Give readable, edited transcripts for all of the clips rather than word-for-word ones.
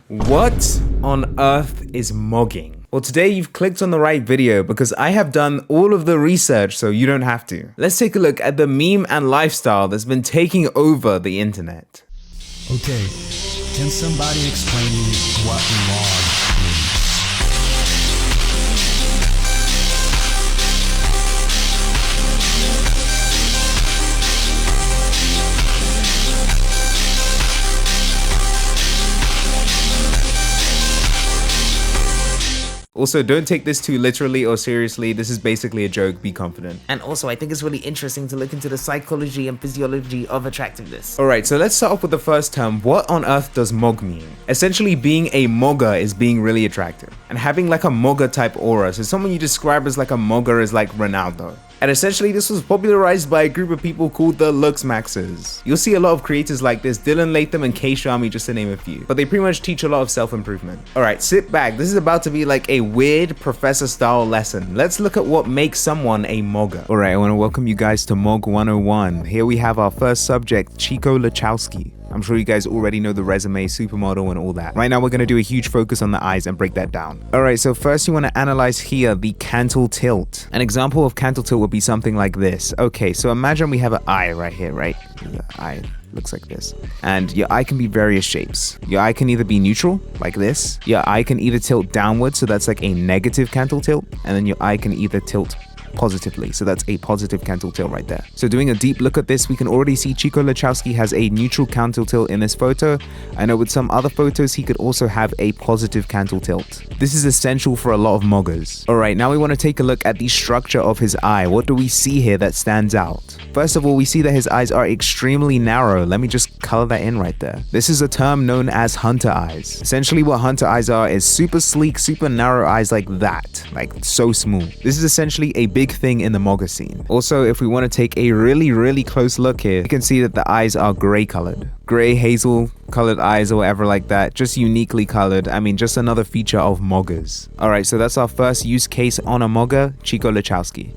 What on earth is mogging? Well, today you've clicked on the right video because I have done all of the research so you don't have to. Let's take a look at the meme and lifestyle that's been taking over the internet. Okay, can somebody explain me what mogged means? Also, don't take this too literally or seriously. This is basically a joke. Be confident. And also, I think it's really interesting to look into the psychology and physiology of attractiveness. Alright, so let's start off with the first term. What on earth does mog mean? Essentially, being a mogger is being really attractive. And having like a mogger type aura. So someone you describe as like a mogger is like Ronaldo. And essentially, this was popularized by a group of people called the looksmaxxers. You'll see a lot of creators like this, Dylan Latham and K Shami, just to name a few. But they pretty much teach a lot of self-improvement. Alright, sit back. This is about to be like a weird professor-style lesson. Let's look at what makes someone a mogger. Alright, I want to welcome you guys to Mog 101. Here we have our first subject, Chico Lachowski. I'm sure you guys already know the resume, supermodel, and all that. Right now, we're going to do a huge focus on the eyes and break that down. Alright, so first you want to analyze here the cantle tilt. An example of cantle tilt would be something like this. Okay, so imagine we have an eye right here, right? The eye looks like this. And your eye can be various shapes. Your eye can either be neutral, like this. Your eye can either tilt downwards, so that's like a negative cantle tilt. And then your eye can either tilt positively, so that's a positive cantle tilt right there. So doing a deep look at this, we can already see Chico Lachowski has a neutral cantle tilt in this photo. I know with some other photos he could also have a positive cantle tilt. This is essential for a lot of moggers. Alright, now we want to take a look at the structure of his eye. What do we see here that stands out? First of all, we see that his eyes are extremely narrow. Let me just color that in right there. This is a term known as hunter eyes. Essentially what hunter eyes are is super sleek, super narrow eyes like that, like so smooth. This is essentially a big thing in the mogger scene. Also, if we want to take a really close look here, you can see that the eyes are gray colored. Gray, hazel colored eyes or whatever like that, just uniquely colored. I mean, just another feature of moggers. Alright, so that's our first use case on a mogger, Chico Lachowski.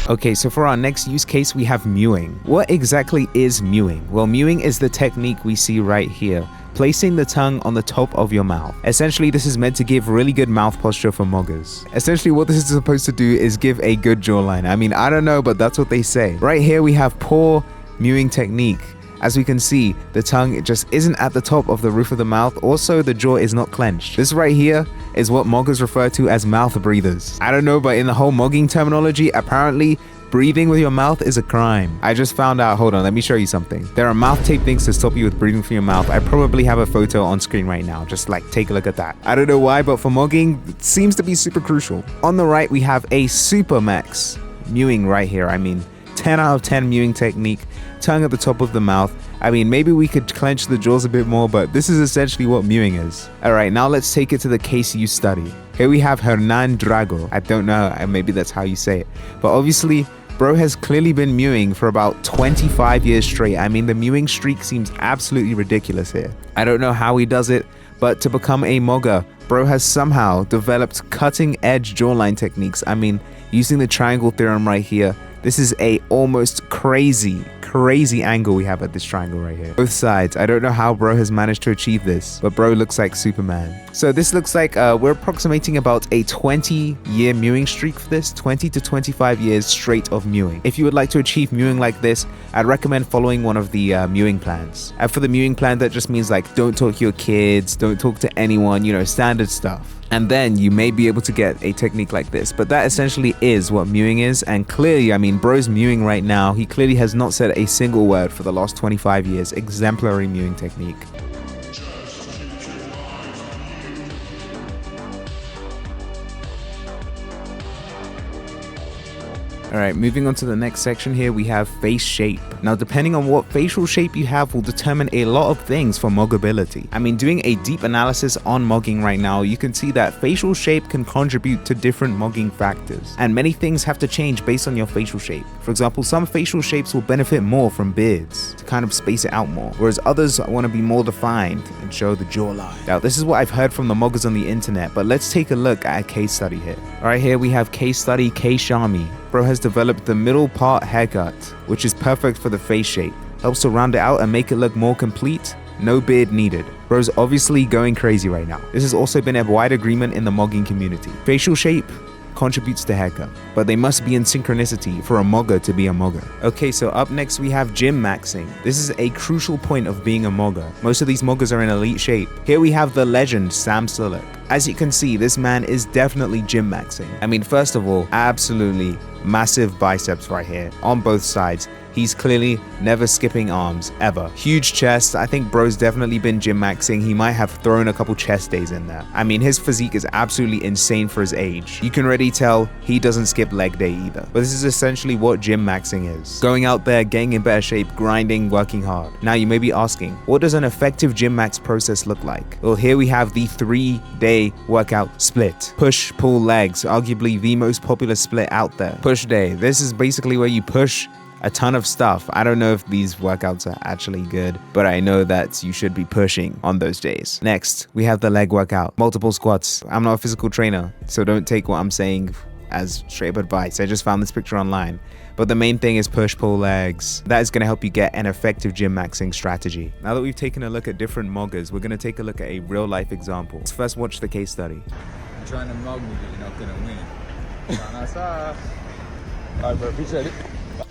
Okay, so for our next use case, we have mewing. What exactly is mewing? Well, mewing is the technique we see right here, placing the tongue on the top of your mouth. Essentially, this is meant to give really good mouth posture for moggers. Essentially, what this is supposed to do is give a good jawline. I mean, I don't know, but that's what they say. Right here, we have poor mewing technique. As we can see, the tongue just isn't at the top of the roof of the mouth. Also, the jaw is not clenched. This right here is what moggers refer to as mouth breathers. I don't know, but in the whole mogging terminology, apparently breathing with your mouth is a crime. I just found out. Hold on, let me show you something. There are mouth tape things to stop you with breathing from your mouth. I probably have a photo on screen right now. Just like take a look at that. I don't know why, but for mogging, it seems to be super crucial. On the right, we have a super max mewing right here. I mean, 10 out of 10 mewing technique, tongue at the top of the mouth. I mean, maybe we could clench the jaws a bit more, but this is essentially what mewing is. Alright, now let's take it to the case you study. Here we have Hernan Drago. I don't know, maybe that's how you say it. But obviously, bro has clearly been mewing for about 25 years straight. I mean, the mewing streak seems absolutely ridiculous here. I don't know how he does it, but to become a mogger, bro has somehow developed cutting-edge jawline techniques. I mean, using the triangle theorem right here, this is a almost crazy angle we have at this triangle right here. Both sides. I don't know how bro has managed to achieve this, but bro looks like Superman. So this looks like we're approximating about a 20-year mewing streak for this, 20 to 25 years straight of mewing. If you would like to achieve mewing like this, I'd recommend following one of the mewing plans. And for the mewing plan, that just means like don't talk to your kids, don't talk to anyone, you know, standard stuff. And then you may be able to get a technique like this. But that essentially is what mewing is. And clearly, I mean, bro's mewing right now. He clearly has not said a single word for the last 25 years. Exemplary mewing technique. Alright, moving on to the next section here, we have face shape. Now, depending on what facial shape you have will determine a lot of things for moggability. I mean, doing a deep analysis on mogging right now, you can see that facial shape can contribute to different mogging factors. And many things have to change based on your facial shape. For example, some facial shapes will benefit more from beards to kind of space it out more, whereas others want to be more defined and show the jawline. Now, this is what I've heard from the moggers on the internet, but let's take a look at a case study here. Alright, here we have case study K Shami. Bro has developed the middle part haircut, which is perfect for the face shape. Helps to round it out and make it look more complete. No beard needed. Bro's obviously going crazy right now. This has also been a wide agreement in the mogging community. Facial shape contributes to haircut, but they must be in synchronicity for a mogger to be a mogger. Okay, so up next we have gym maxing. This is a crucial point of being a mogger. Most of these moggers are in elite shape. Here we have the legend Sam Sulek. As you can see, this man is definitely gym maxing. I mean, first of all, absolutely massive biceps right here on both sides. He's clearly never skipping arms, ever. Huge chest. I think bro's definitely been gym maxing. He might have thrown a couple chest days in there. I mean, his physique is absolutely insane for his age. You can already tell he doesn't skip leg day either. But this is essentially what gym maxing is. Going out there, getting in better shape, grinding, working hard. Now you may be asking, what does an effective gym max process look like? Well, here we have the 3-day workout split. Push, pull, legs, arguably the most popular split out there. Push day. This is basically where you push a ton of stuff. I don't know if these workouts are actually good, but I know that you should be pushing on those days. Next, we have the leg workout, multiple squats. I'm not a physical trainer, so don't take what I'm saying as straight up advice. I just found this picture online. But the main thing is push, pull, legs. That is going to help you get an effective gym maxing strategy. Now that we've taken a look at different moggers, we're going to take a look at a real life example. Let's first watch the case study. You're trying to mug me, but you're not gonna win. Alright, bro, appreciate it.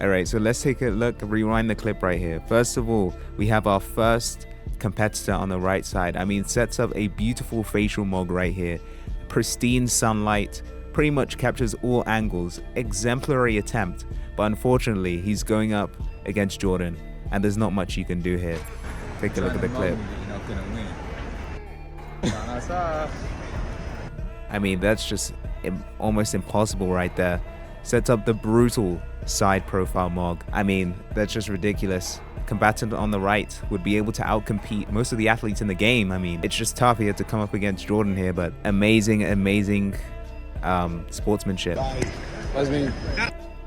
Alright, so let's take a look, rewind the clip right here. First of all, we have our first competitor on the right side. I mean, sets up a beautiful facial mog right here. Pristine sunlight, pretty much captures all angles. Exemplary attempt, but unfortunately, he's going up against Jordan, and there's not much you can do here. Take a look at the clip. I mean, that's just almost impossible right there. Sets up the brutal side profile mog. I mean, that's just ridiculous. Combatant on the right would be able to outcompete most of the athletes in the game. I mean, it's just tough. He had to come up against Jordan here, but amazing sportsmanship.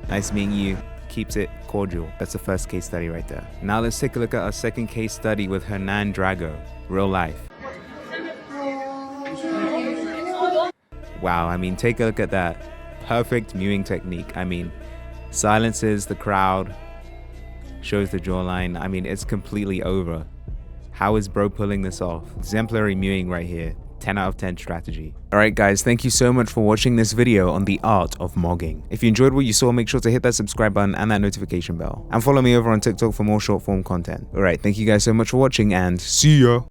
Nice meeting you. Keeps it cordial. That's the first case study right there. Now let's take a look at our second case study with Hernan Drago, real life. Wow, I mean, take a look at that. Perfect mewing technique. I mean, silences the crowd, shows the jawline. I mean, it's completely over. How is bro pulling this off? Exemplary mewing right here. 10 out of 10 strategy. Alright guys, thank you so much for watching this video on the art of mogging. If you enjoyed what you saw, make sure to hit that subscribe button and that notification bell. And follow me over on TikTok for more short form content. Alright, thank you guys so much for watching and see ya!